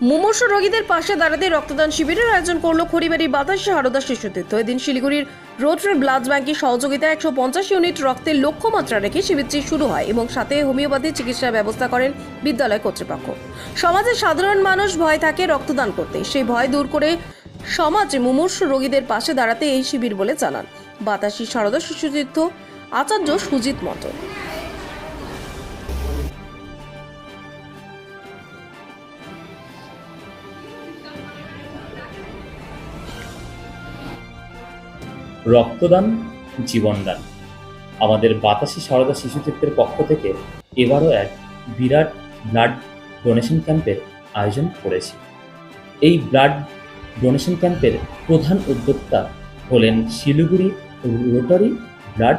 মুমূর্ষ রোগীদের পাশে দাঁড়াতে রক্তদান শিবিরের আয়োজন করলো খড়িবাড়ি বাতাসী হারদা শিশুতীর্থ। এদিন শিলিগুড়ির রোটারি ব্লাড ব্যাংকের সহযোগিতায় 150 ইউনিট রক্তের লক্ষ্যমাত্রা রেখে শিবিরটি শুরু হয় এবং সাথে হোমিওপ্যাথি চিকিৎসার ব্যবস্থা করেন বিদ্যালয় কর্তৃপক্ষ। সমাজের সাধারণ মানুষ ভয় থাকে রক্তদান করতে, সেই ভয় দূর করে সমাজে মুমূর্ষ রোগীদের পাশে দাঁড়াতে এই শিবির বলে জানান বাতাসী সারদা শিশুতীর্থ আচার্য সুজিত মণ্ডল। রক্তদান জীবনদান। আমাদের বাতাসী সারদা শিশুতীর্থের পক্ষ থেকে এবারও এক বিরাট ব্লাড ডোনেশন ক্যাম্পের আয়োজন করেছি। এই ব্লাড ডোনেশন ক্যাম্পের প্রধান উদ্যোক্তা হলেন শিলিগুড়ি রোটারি ব্লাড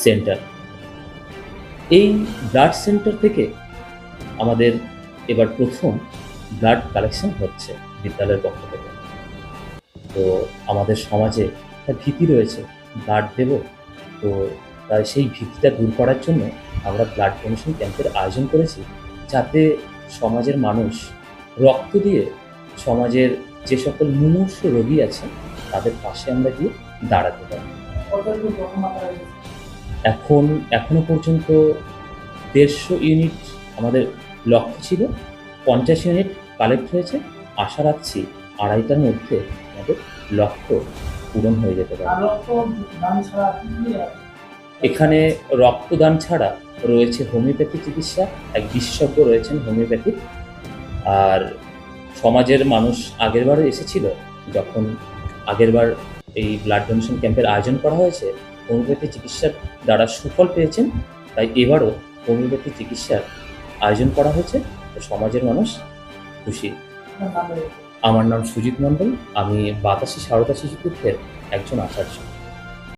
সেন্টার। এই ব্লাড সেন্টার থেকে আমাদের এবার প্রথম ব্লাড কালেকশন হচ্ছে বিদ্যালয়ের পক্ষ থেকে। তো আমাদের সমাজে একটা ভীতি রয়েছে ব্লাড দেব, তো তাই সেই ভীতিটা দূর করার জন্য আমরা ব্লাড ডোনেশন ক্যাম্পের আয়োজন করেছি, যাতে সমাজের মানুষ রক্ত দিয়ে সমাজের যে সকল মুমূর্ষ রোগী আছে তাদের পাশে আমরা গিয়ে দাঁড়াতে পারি। এখনো পর্যন্ত 150 ইউনিট আমাদের লক্ষ্য ছিল, 50 ইউনিট কালেক্ট হয়েছে। আশা রাখছি 2.5টার মধ্যে আমাদের লক্ষ্য পূরণ হয়ে যেতে পারে। এখানে রক্তদান ছাড়া রয়েছে হোমিওপ্যাথি চিকিৎসা, এক বিশেষজ্ঞ রয়েছেন হোমিওপ্যাথির। আর সমাজের মানুষ আগেরবার এসেছিল, যখন আগেরবার এই ব্লাড ডোনেশন ক্যাম্পের আয়োজন করা হয়েছে, হোমিওপ্যাথি চিকিৎসার দ্বারা সুফল পেয়েছেন। তাই এবারও হোমিওপ্যাথি চিকিৎসার আয়োজন করা হয়েছে, তো সমাজের মানুষ খুশি। আমার নাম সুজিত মণ্ডল, আমি বাতাসী সারদা শিশুতীর্থের একজন আচার্য।